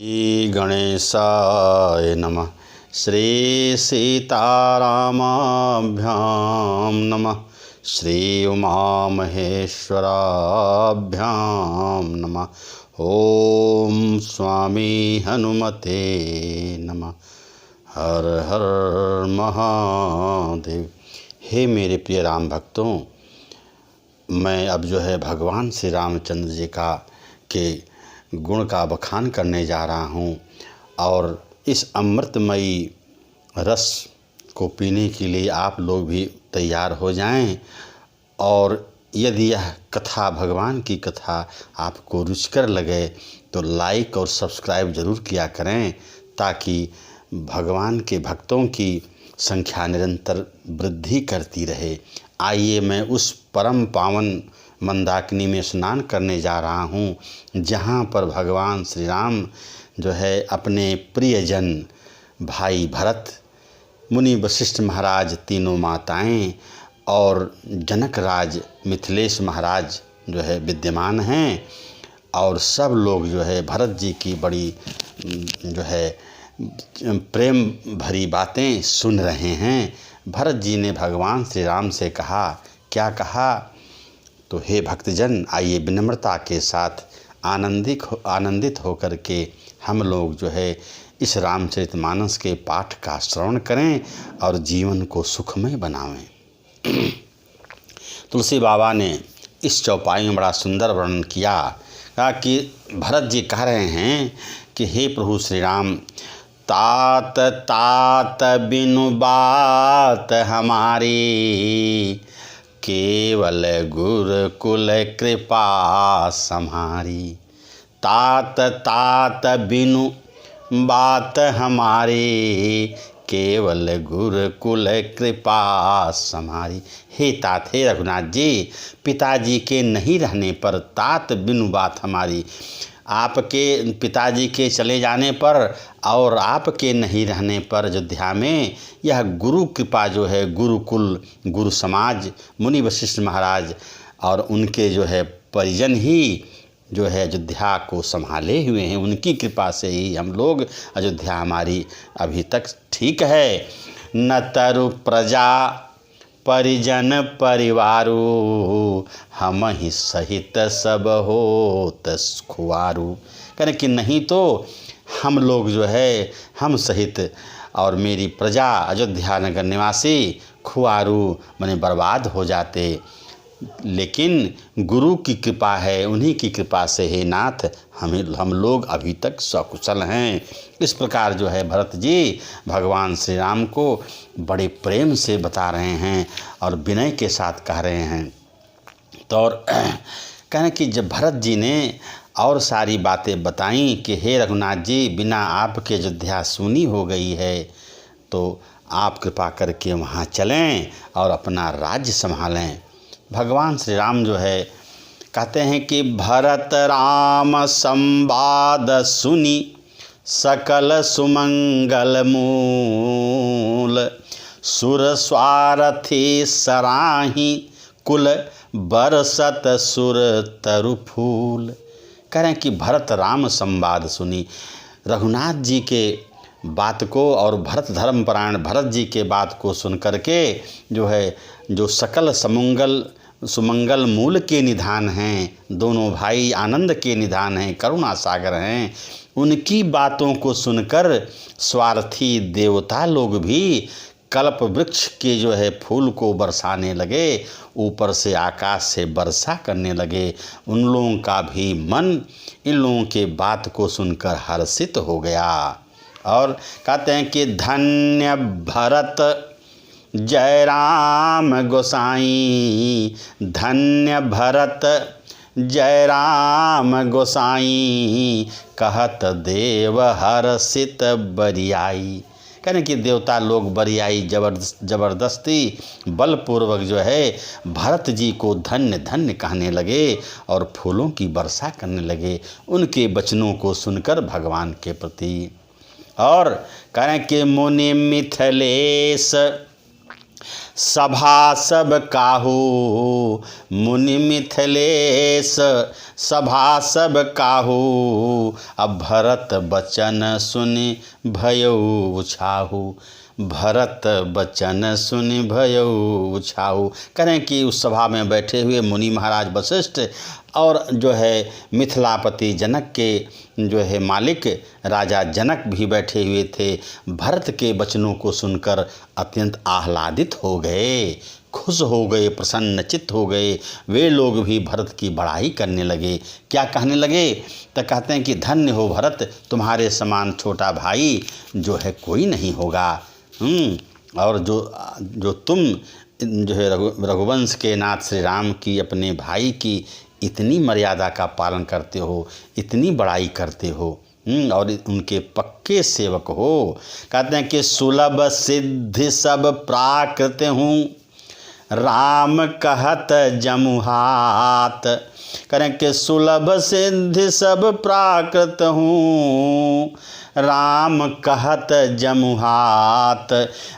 श्री गणेशाय नमः। श्री सीतारामाभ्यां नमः। श्री उमामहेश्वराभ्यां नमः। ओम स्वामी हनुमते नमः। हर हर महादेव। हे मेरे प्रिय राम भक्तों, मैं अब भगवान श्री रामचंद्र जी का के गुण का बखान करने जा रहा हूँ और इस अमृतमयी रस को पीने के लिए आप लोग भी तैयार हो जाएं। और यदि यह कथा, भगवान की कथा आपको रुचिकर लगे तो लाइक और सब्सक्राइब ज़रूर किया करें, ताकि भगवान के भक्तों की संख्या निरंतर वृद्धि करती रहे। आइए मैं उस परम पावन मंदाकिनी में स्नान करने जा रहा हूँ, जहाँ पर भगवान श्री राम अपने प्रियजन भाई भरत, मुनि वशिष्ठ महाराज, तीनों माताएं और जनक राज मिथिलेश महाराज विद्यमान हैं। और सब लोग भरत जी की बड़ी प्रेम भरी बातें सुन रहे हैं। भरत जी ने भगवान श्री राम से कहा, क्या कहा? तो हे भक्तजन, आइए विनम्रता के साथ आनंदित होकर के हम लोग इस रामचरितमानस के पाठ का श्रवण करें और जीवन को सुखमय बनावें। तुलसी बाबा ने इस चौपाई में बड़ा सुंदर वर्णन किया। कहा कि भरत जी कह रहे हैं कि हे प्रभु श्री राम, तात तात बिनु बात हमारी, केवल गुरुकुल कृपा सम्हारी। तात तात बिनु बात हमारी, केवल गुरुकुल कृपा सम्हारी। हे तात, हे रघुनाथ जी, पिताजी के नहीं रहने पर, तात बिनु बात हमारी, आपके पिताजी के चले जाने पर और आपके नहीं रहने पर अयोध्या में यह गुरु कृपा गुरुकुल, गुरु समाज, मुनि वशिष्ठ महाराज और उनके परिजन ही अयोध्या को संभाले हुए हैं। उनकी कृपा से ही हम लोग, अयोध्या हमारी अभी तक ठीक है। न तरु प्रजा परिजन परिवारू, हम ही सहित सब होत खुआरू। कहने कि नहीं तो हम लोग हम सहित और मेरी प्रजा, अयोध्या नगर निवासी खुआरू माने बर्बाद हो जाते। लेकिन गुरु की कृपा है, उन्हीं की कृपा से हे नाथ हम लोग अभी तक सकुशल हैं। इस प्रकार भरत जी भगवान श्री राम को बड़े प्रेम से बता रहे हैं और विनय के साथ कह रहे हैं। तो और कहने कि जब भरत जी ने और सारी बातें बताई कि हे रघुनाथ जी, बिना आपके अयोध्या सूनी हो गई है, तो आप कृपा करके वहाँ चलें और अपना राज्य संभालें। भगवान श्री राम कहते हैं कि भरत राम संवाद सुनी, सकल सुमंगल मूल, सुर स्वारथी सराही, कुल बरसत सुर तरु फूल। कह रहे हैं कि भरत राम संवाद सुनी, रघुनाथ जी के बात को और भरत धर्मपरायण भरत जी के बात को सुन करके जो सकल सुमंगल मूल के निधान हैं, दोनों भाई आनंद के निधान हैं, करुणा सागर हैं, उनकी बातों को सुनकर स्वार्थी देवता लोग भी कल्प वृक्ष के फूल को बरसाने लगे, ऊपर से आकाश से वर्षा करने लगे। उन लोगों का भी मन इन लोगों के बात को सुनकर हर्षित हो गया। और कहते हैं कि धन्य भरत जय राम गोसाई, धन्य भरत जय राम गोसाई, कहत देव हर्षित बरियाई। कहने कि देवता लोग बरियाई जबरदस्ती बलपूर्वक भरत जी को धन्य धन्य कहने लगे और फूलों की वर्षा करने लगे उनके वचनों को सुनकर भगवान के प्रति। और कहें कि मुनि मिथिलेश सभा सब काहू मुनि मिथिलेश, सभा सब काहू अब भरत बचन सुनि भयउ छाहू, भरत बचन सुनि भयउ छाहू। करें कि उस सभा में बैठे हुए मुनि महाराज वशिष्ठ और जो है मिथिलापति जनक के जो है मालिक राजा जनक भी बैठे हुए थे। भरत के वचनों को सुनकर अत्यंत आह्लादित हो गए, खुश हो गए, प्रसन्नचित्त हो गए। वे लोग भी भरत की बड़ाई करने लगे। क्या कहने लगे? तो कहते हैं कि धन्य हो भरत, तुम्हारे समान छोटा भाई जो है कोई नहीं होगा। और जो तुम जो है रघुवंश के नाथ श्री राम की, अपने भाई की इतनी मर्यादा का पालन करते हो, इतनी बड़ाई करते हो और उनके पक्के सेवक हो। कहते हैं कि सुलभ सिद्धि सब प्राकृत हूँ, राम कहत जमुहात। करें कि सुलभ सिद्धि सब प्राकृत हूँ, राम कहत जमुहात।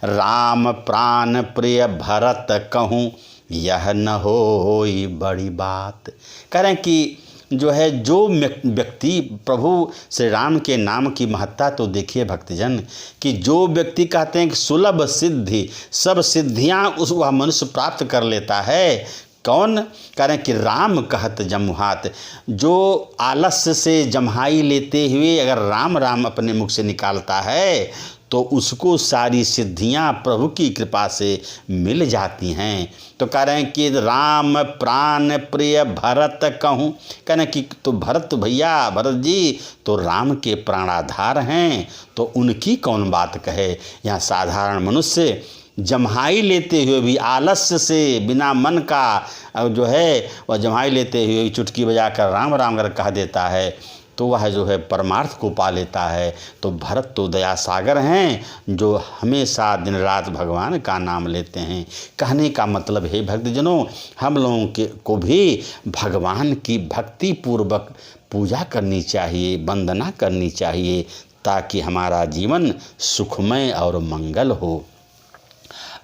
राम प्राण प्रिय भरत कहूँ, यह न होई बड़ी बात। करें कि जो है जो व्यक्ति प्रभु श्री राम के नाम की महत्ता तो देखिए भक्तजन, कि जो व्यक्ति कहते हैं कि सुलभ सिद्धि, सब सिद्धियां वह मनुष्य प्राप्त कर लेता है। कौन? करें कि राम कहत जमुहात। जो आलस्य से जम्हाई लेते हुए अगर राम राम अपने मुख से निकालता है तो उसको सारी सिद्धियां प्रभु की कृपा से मिल जाती हैं। तो कह रहे हैं कि राम प्राण प्रिय भरत कहूँ। कह रहे हैं कि तो भरत भैया, भरत जी तो राम के प्राणाधार हैं, तो उनकी कौन बात कहे। यहाँ साधारण मनुष्य जम्हाई लेते हुए भी आलस्य से, बिना मन का जो है वह जम्हाई लेते हुए चुटकी बजाकर राम राम कर कह देता है, तो वह जो है परमार्थ को पा लेता है। तो भरत तो दया सागर हैं, जो हमेशा दिन रात भगवान का नाम लेते हैं। कहने का मतलब है भक्तजनों, हम लोगों को भी भगवान की भक्ति पूर्वक पूजा करनी चाहिए, वंदना करनी चाहिए, ताकि हमारा जीवन सुखमय और मंगल हो।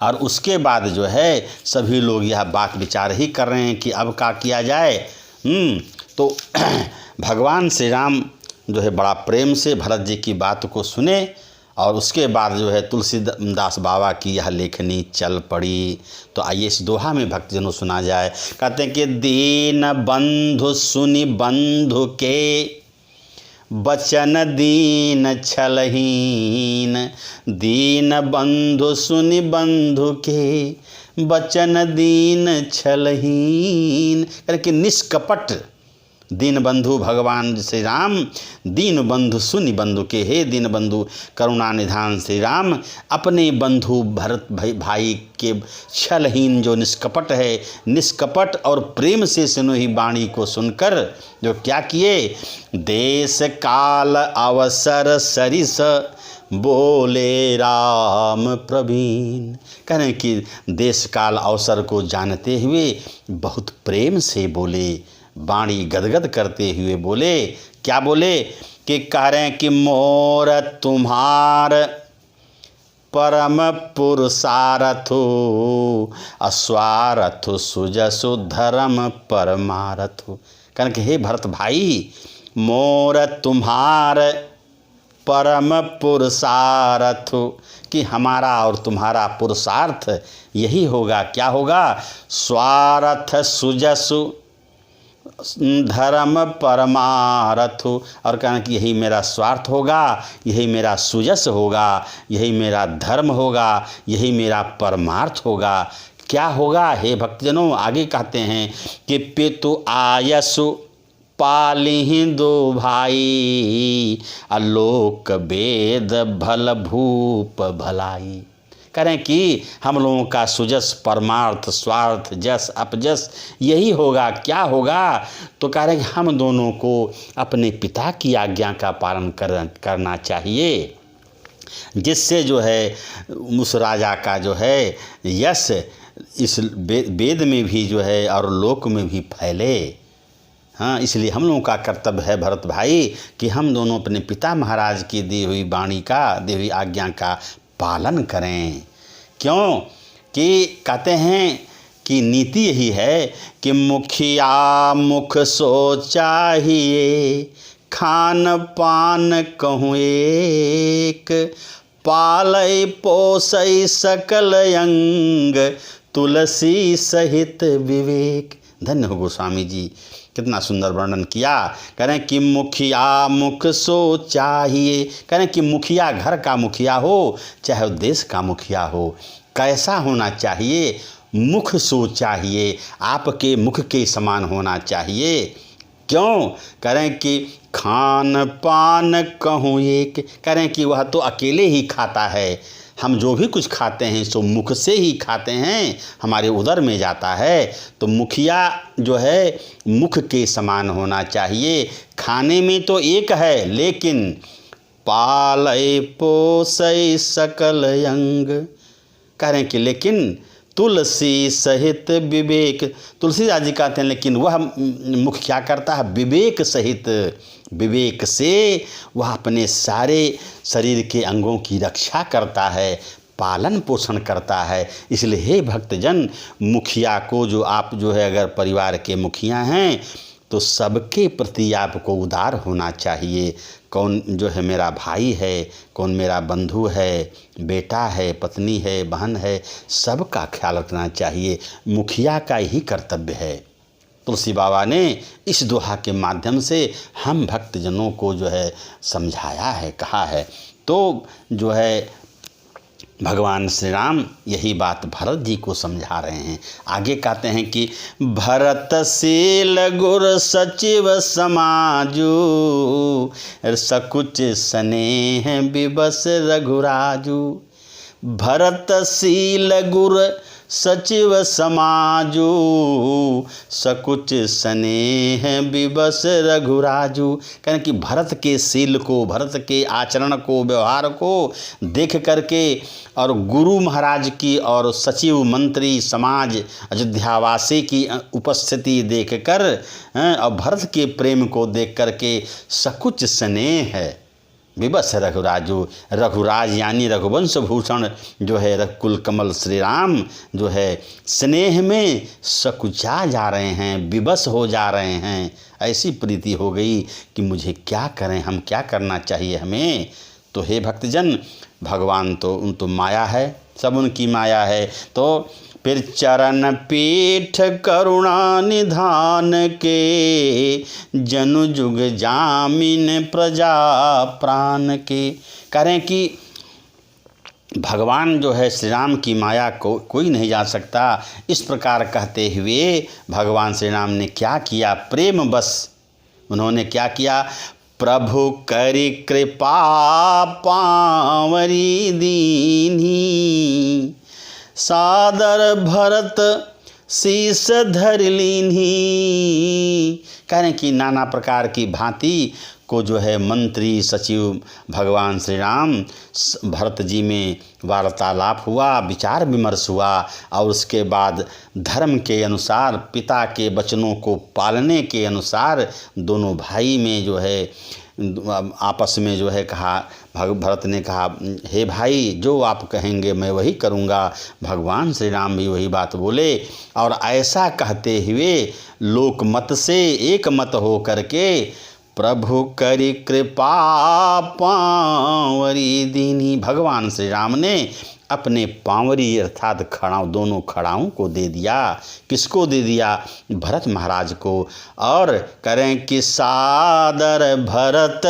और उसके बाद जो है सभी लोग यह बात विचार ही कर रहे हैं कि अब क्या किया जाए। तो भगवान श्री राम जो है बड़ा प्रेम से भरत जी की बात को सुने और उसके बाद जो है तुलसीदास बाबा की यह लेखनी चल पड़ी। तो आइए इस दोहा में भक्तजनों सुना जाए। कहते हैं कि दीन बंधु सुनि बंधु के, बचन दीन छलहीन। दीन बंधु सुनि बंधु के, बचन दीन छलहीन। करके निष्कपट दीन बंधु भगवान श्री राम, दीन बंधु सुनि बंधु के। हे दीन बंधु करुणा निधान श्री राम अपने बंधु भरत भाई के छलहीन जो निष्कपट है, निष्कपट और प्रेम से सुनी वाणी को सुनकर जो क्या किए, देश काल अवसर सरिस बोले राम प्रवीण। कह रहे हैं कि देश काल अवसर को जानते हुए बहुत प्रेम से बोले, वाणी गदगद करते हुए बोले। क्या बोले? कि कह रहे हैं कि मोर तुम्हार परम पुरुषारथो, अस्वारथो सुजसो धर्म परमारथो। कह रहे कि हे भरत भाई, मोर तुम्हार परम पुरुषार्थ, कि हमारा और तुम्हारा पुरुषार्थ यही होगा। क्या होगा? स्वार्थ सुजसु धर्म परमारथ। और कहना कि यही मेरा स्वार्थ होगा, यही मेरा सुजस होगा, यही मेरा धर्म होगा, यही मेरा परमार्थ होगा। क्या होगा? हे भक्तजनों आगे कहते हैं कि पितु आयसु पालिहि दो भाई, आलोक वेद भल भूप भलाई। करें कि हम लोगों का सुजस परमार्थ स्वार्थ जस अपजस यही होगा। क्या होगा? तो कह रहे कि हम दोनों को अपने पिता की आज्ञा का पालन करना चाहिए, जिससे जो है उस राजा का जो है यश इस वेद में भी जो है और लोक में भी फैले। हाँ, इसलिए हम लोगों का कर्तव्य है भरत भाई कि हम दोनों अपने पिता महाराज की दी हुई वाणी का, दी हुई आज्ञा का पालन करें। क्यों? कि कहते हैं कि नीति यही है कि मुखिया मुख सो चाहिए, खान पान कहूँ एक, पालय पोसई सकल अंग, तुलसी सहित विवेक। धन्य हो गोस्वामी जी, कितना सुंदर वर्णन किया। कह रहे हैं कि मुखिया मुख सो चाहिए, कह रहे हैं कि मुखिया घर का मुखिया हो चाहे देश का मुखिया हो, कैसा होना चाहिए? मुख सो चाहिए, आपके मुख के समान होना चाहिए। क्यों? कह रहे हैं कि खान पान कहूँ एक, कह रहे हैं कि वह तो अकेले ही खाता है, हम जो भी कुछ खाते हैं सो मुख से ही खाते हैं, हमारे उदर में जाता है। तो मुखिया जो है मुख के समान होना चाहिए। खाने में तो एक है, लेकिन पालय पोसय सकल अंग, कह रहे हैं कि लेकिन तुलसी सहित विवेक। तुलसीदास जी कहते हैं लेकिन वह मुख क्या करता है? विवेक सहित, विवेक से वह अपने सारे शरीर के अंगों की रक्षा करता है, पालन पोषण करता है। इसलिए हे भक्तजन, मुखिया को जो आप जो है अगर परिवार के मुखिया हैं तो सबके प्रति आपको उदार होना चाहिए। कौन जो है मेरा भाई है, कौन मेरा बंधु है, बेटा है, पत्नी है, बहन है, सबका ख्याल रखना चाहिए। मुखिया का ही कर्तव्य है। तुलसी बाबा ने इस दोहा के माध्यम से हम भक्तजनों को जो है समझाया है, कहा है। तो जो है भगवान श्री राम यही बात भरत जी को समझा रहे हैं। आगे कहते हैं कि भरतशील गुर सचिव समाजू, सकुच स्नेह विबस रघुराजू। भरतशील गुर सचिव समाजू, सकुच स्नेह विबस रघुराजू। कहने कि भरत के शील को, भरत के आचरण को, व्यवहार को देख करके और गुरु महाराज की और सचिव मंत्री समाज अयोध्यावासी की उपस्थिति देखकर और भरत के प्रेम को देख करके सकुच स्नेह है विबस रघुराजू। रघुराज यानी रघुवंश भूषण जो है रघुकुल कमल श्री राम जो है स्नेह में सकुचा जा रहे हैं, विवश हो जा रहे हैं। ऐसी प्रीति हो गई कि मुझे क्या करें, हम क्या करना चाहिए हमें। तो हे भक्तजन, भगवान तो माया है, सब उनकी माया है। तो फिर चरण पीठ करुणा निधान के, जनु जुग जामिन प्रजा प्राण के। कह रहे हैं कि भगवान जो है श्री राम की माया को कोई नहीं जा सकता। इस प्रकार कहते हुए भगवान श्री राम ने क्या किया? प्रेम बस उन्होंने क्या किया? प्रभु करि कृपा पावरी दीन्ही, सादर भरत शीस धर लीन्ही। कह रहे हैं कि नाना प्रकार की भांति को जो है मंत्री सचिव भगवान श्री राम भरत जी में वार्तालाप हुआ, विचार विमर्श हुआ और उसके बाद धर्म के अनुसार, पिता के वचनों को पालने के अनुसार दोनों भाई में जो है आपस में जो है कहा। भरत ने कहा हे भाई, जो आप कहेंगे मैं वही करूँगा। भगवान श्री राम भी वही बात बोले और ऐसा कहते हुए लोकमत से एक मत हो करके प्रभु करि कृपा पांवरी दीनी, भगवान श्री राम ने अपने पांवरी अर्थात खड़ाऊ, दोनों खड़ाऊं को दे दिया। किसको दे दिया? भरत महाराज को। और करें कि सादर भरत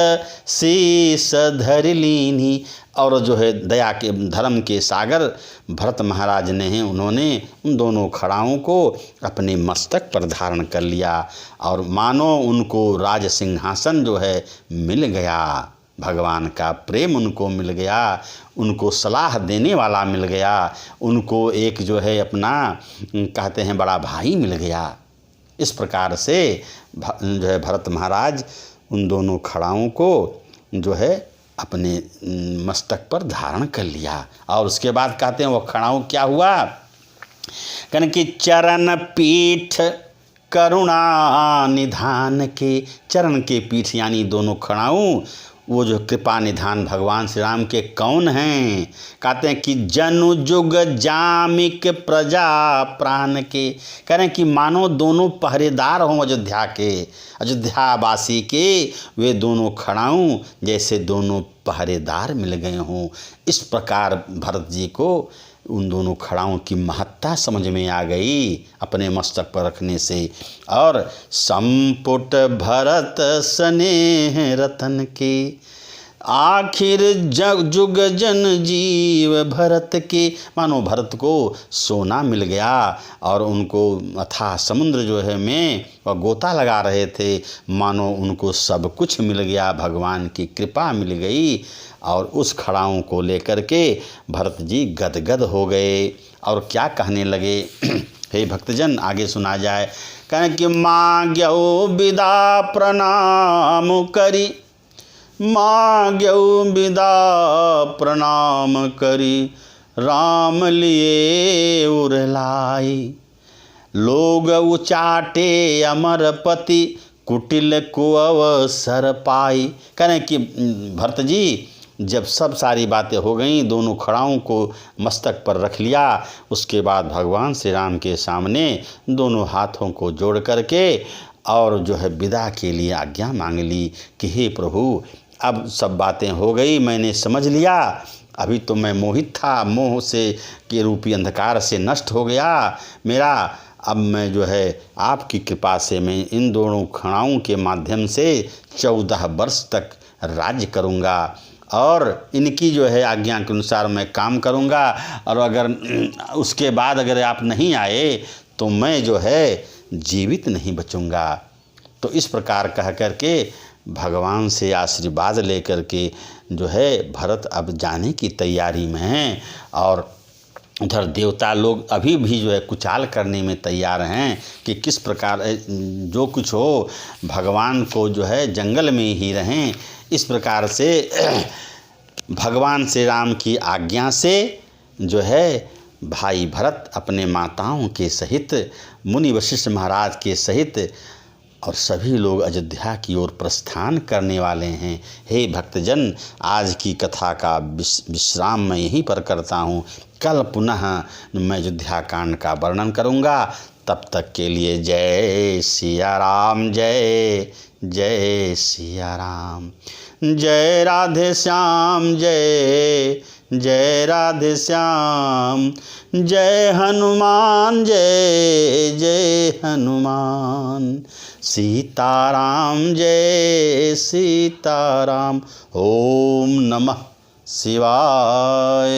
शीस धर लीन्ही, और जो है दया के धर्म के सागर भरत महाराज ने हैं, उन्होंने उन दोनों खड़ाओं को अपने मस्तक पर धारण कर लिया और मानो उनको राज सिंहासन जो है मिल गया। भगवान का प्रेम उनको मिल गया, उनको सलाह देने वाला मिल गया, उनको एक जो है अपना कहते हैं बड़ा भाई मिल गया। इस प्रकार से जो है भरत महाराज उन दोनों खड़ाओं को जो है अपने मस्तक पर धारण कर लिया। और उसके बाद कहते हैं वो खड़ाऊ क्या हुआ? कहने कि चरण पीठ करुणा निधान के, चरण के पीठ यानी दोनों खड़ाऊ वो जो कृपा निधान भगवान श्री राम के कौन हैं? कहते हैं कि जनु जुग जामिक प्रजा प्राण के। कह रहे हैं कि मानो दोनों पहरेदार हों अयोध्या के, अयोध्यावासी के, वे दोनों खड़ाऊं जैसे दोनों पहरेदार मिल गए हों। इस प्रकार भरत जी को उन दोनों खड़ाओं की महत्ता समझ में आ गई अपने मस्तक पर रखने से। और संपुट भरत स्नेह रतन के, आखिर जुग जन जीव भरत के। मानो भरत को सोना मिल गया और उनको अथाह समुद्र जो है में वह गोता लगा रहे थे, मानो उनको सब कुछ मिल गया, भगवान की कृपा मिल गई। और उस खड़ाओं को लेकर के भरत जी गदगद हो गए और क्या कहने लगे। हे भक्तजन, आगे सुना जाए। कहें कि मांग्यो विदा प्रणाम करी, मांग्यो विदा प्रणाम करी, राम लिए उरलाई। लोग उचाटे अमरपति, कुटिल को अवसर पाई। कहें कि भरत जी जब सब सारी बातें हो गईं, दोनों खड़ाओं को मस्तक पर रख लिया, उसके बाद भगवान श्री राम के सामने दोनों हाथों को जोड़ करके और जो है विदा के लिए आज्ञा मांग ली कि हे प्रभु, अब सब बातें हो गई, मैंने समझ लिया। अभी तो मैं मोहित था, मोह से के रूपी अंधकार से नष्ट हो गया मेरा। अब मैं जो है आपकी कृपा से मैं इन दोनों खड़ाओं के माध्यम से 14 वर्ष तक राज्य करूँगा और इनकी जो है आज्ञा के अनुसार मैं काम करूँगा। और अगर उसके बाद अगर आप नहीं आए तो मैं जो है जीवित नहीं बचूँगा। तो इस प्रकार कह कर के भगवान से आशीर्वाद लेकर के जो है भरत अब जाने की तैयारी में हैं। और उधर देवता लोग अभी भी जो है कुचाल करने में तैयार हैं कि किस प्रकार जो कुछ हो भगवान को जो है जंगल में ही रहें। इस प्रकार से भगवान श्री राम की आज्ञा से जो है भाई भरत अपने माताओं के सहित, मुनि वशिष्ठ महाराज के सहित और सभी लोग अयोध्या की ओर प्रस्थान करने वाले हैं। हे भक्तजन, आज की कथा का विश्राम मैं यहीं पर करता हूँ। कल पुनः मैं अयोध्या कांड का वर्णन करूँगा। तब तक के लिए जय सिया राम, जय जय सिया राम। जय राधे श्याम, जय जय राधे श्याम। जय हनुमान, जय जय हनुमान। सीताराम, जय सीताराम। ओम नमः शिवाय।